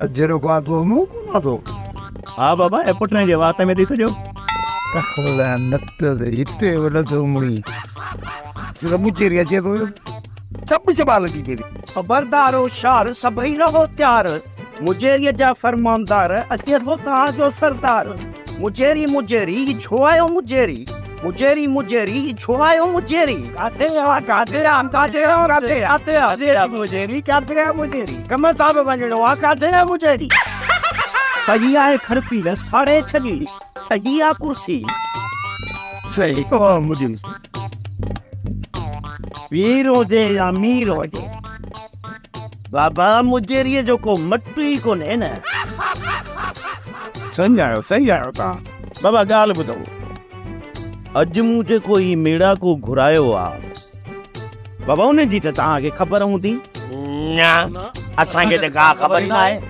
अजरो को तो मु ना तो हाँ बाबा एयरपोर्ट ने जवाब में दिसो जो कहला नत्ते इते वाला तो मुड़ी सिर्फ मुझे रिया तो सब संभाल दी मेरी खबरदार होशियार सभई रहो त्यार मुजेरी जा फरमानदार अजर हो कहाँ जो सरदार मुजेरी मुजेरी छुआयो मुजेरी मुजेरी मुजेरी छुआयो मुजेरी काते हम काते मुजेरी काते मुजेरी कम साहब वंजणो आ काते मुजेरी सही आहे खड़पी न साड़े छगी सही आ कुर्सी सही ओ मुझे वीर हो जे या मीर हो जे बाबा मुजेरी जो को मट्टू ही कोने न सही आयो ता बाबा गाल बुधाओ अज मुझे कोई मेड़ा को घुरायो आ बाबा उन्हें जी त तव्हांखे ख़बर हूंदी असांखे त का ख़बर न आहे